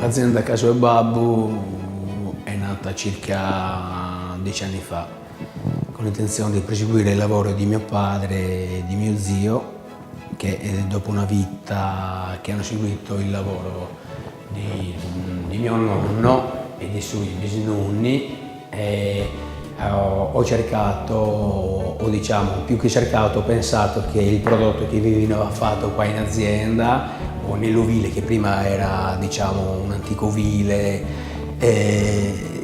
L'azienda Caso e Babbo è nata circa 10 anni fa con l'intenzione di proseguire il lavoro di mio padre e di mio zio, che dopo una vita che hanno seguito il lavoro di mio nonno e dei suoi bisnonni, ho cercato, o diciamo più che cercato, ho pensato che il prodotto che veniva fatto qua in azienda o nell'ovile, che prima era diciamo un antico ovile,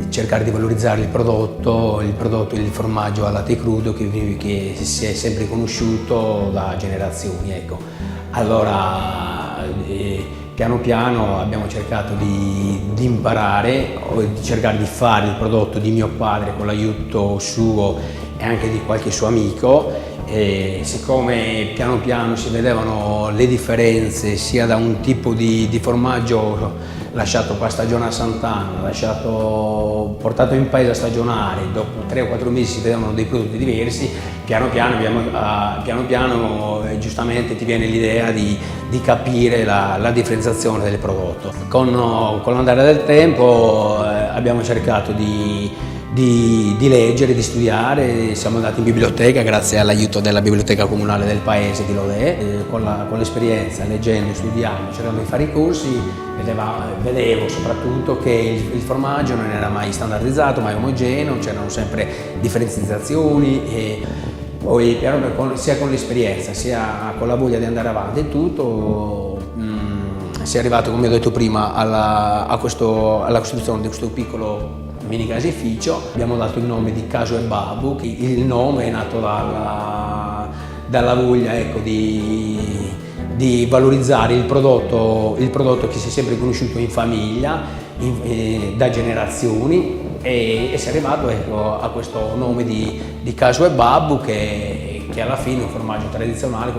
cercare di valorizzare il prodotto, il formaggio al latte crudo che si è sempre conosciuto da generazioni, ecco. Allora piano piano abbiamo cercato di imparare, o di cercare di fare il prodotto di mio padre con l'aiuto suo e anche di qualche suo amico. E siccome piano piano si vedevano le differenze sia da un tipo di formaggio lasciato qua a stagionare a Sant'Anna, portato in paese a stagionare, dopo 3 o 4 mesi si vedevano dei prodotti diversi, piano piano giustamente ti viene l'idea di capire la differenziazione del prodotto. Con l'andare del tempo abbiamo cercato di leggere, di studiare, siamo andati in biblioteca grazie all'aiuto della biblioteca comunale del paese di Lodè, con l'esperienza, leggendo, studiando, cercando di fare i corsi, vedevo soprattutto che il formaggio non era mai standardizzato, mai omogeneo, c'erano sempre differenziazioni e poi sia con l'esperienza sia con la voglia di andare avanti e tutto si è arrivato, come ho detto prima, alla costituzione di questo piccolo mini caseificio. Abbiamo dato il nome di Caso e Babbo, che il nome è nato dalla voglia, ecco, di valorizzare il prodotto che si è sempre conosciuto in famiglia, da generazioni, e si è arrivato, ecco, a questo nome di Caso e Babbo, che alla fine è un formaggio tradizionale,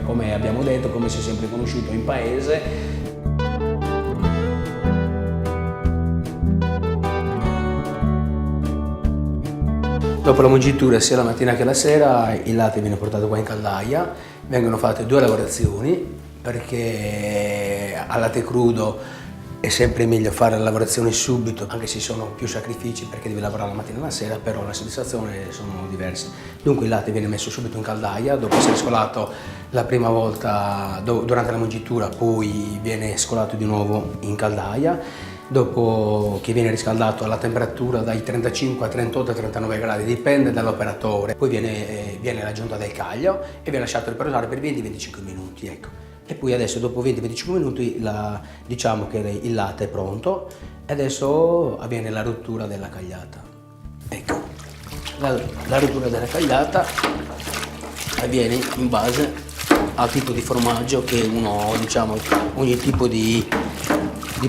come abbiamo detto, come si è sempre conosciuto in paese. Dopo la mungitura, sia la mattina che la sera, il latte viene portato qua in caldaia, vengono fatte 2 lavorazioni, perché al latte crudo è sempre meglio fare la lavorazione subito, anche se sono più sacrifici perché devi lavorare la mattina e la sera, però la soddisfazione sono diverse. Dunque il latte viene messo subito in caldaia, dopo essere scolato la prima volta durante la mungitura, poi viene scolato di nuovo in caldaia. Dopo che viene riscaldato alla temperatura dai 35 a 38 a 39 gradi, dipende dall'operatore, poi viene l'aggiunta del caglio e viene lasciato riposare per 20-25 minuti, ecco. E poi adesso dopo 20-25 minuti diciamo che il latte è pronto e adesso avviene la rottura della cagliata. Ecco, la rottura della cagliata avviene in base al tipo di formaggio che ogni tipo di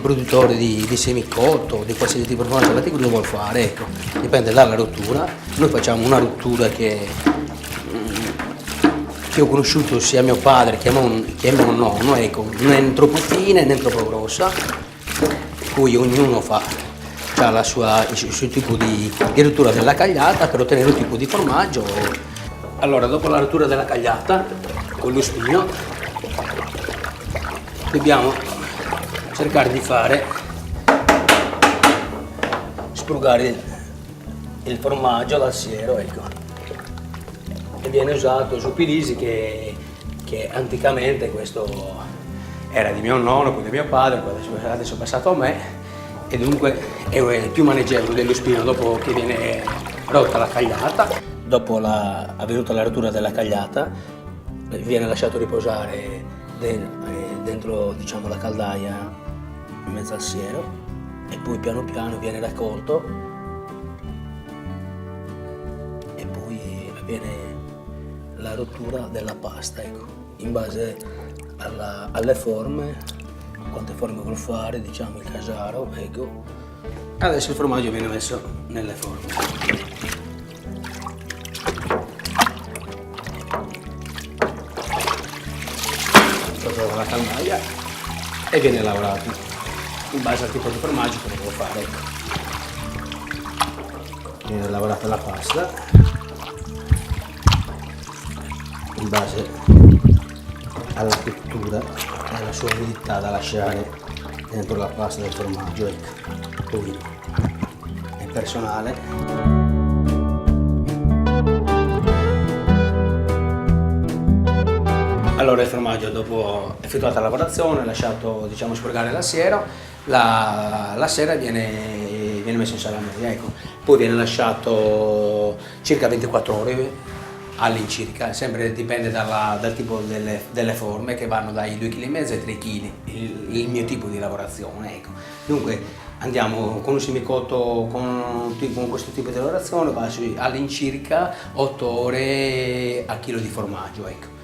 produttore di semicotto, di qualsiasi tipo di formaggio latte crudo vuole fare, ecco, dipende dalla rottura. Noi facciamo una rottura che ho conosciuto sia mio padre che mio nonno, ecco, non è né troppo fine né troppo grossa, poi ognuno ha il suo tipo di rottura della cagliata per ottenere un tipo di formaggio. Allora, dopo la rottura della cagliata con lo spino dobbiamo cercare di sprugare il formaggio dal siero, ecco. E viene usato su Pilisi che anticamente questo era di mio nonno, poi di mio padre, poi adesso è passato a me, e dunque è più maneggevole dello spino dopo che viene rotta la cagliata. Dopo avvenuta la rottura della cagliata viene lasciato riposare dentro, diciamo, la caldaia in mezzo al siero, e poi piano piano viene raccolto e poi avviene la rottura della pasta, ecco, in base alle forme, quante forme vuol fare, diciamo, il casaro, ecco. Adesso il formaggio viene messo nelle forme. Sotto la caldaia e viene lavorato in base al tipo di formaggio che devo fare, ecco. Viene lavorata la pasta in base alla cottura e alla sua avidità da lasciare dentro la pasta del formaggio, ecco. Poi è personale. Allora il formaggio, dopo effettuata la lavorazione, lasciato, diciamo, spurgare la sera, la sera viene messo in salameria, ecco. Poi viene lasciato circa 24 ore all'incirca, sempre dipende dal tipo delle forme, che vanno dai 2,5 kg ai 3 kg, il mio tipo di lavorazione, ecco. Dunque andiamo con un semicotto con questo tipo di lavorazione, va all'incirca 8 ore a chilo di formaggio, ecco.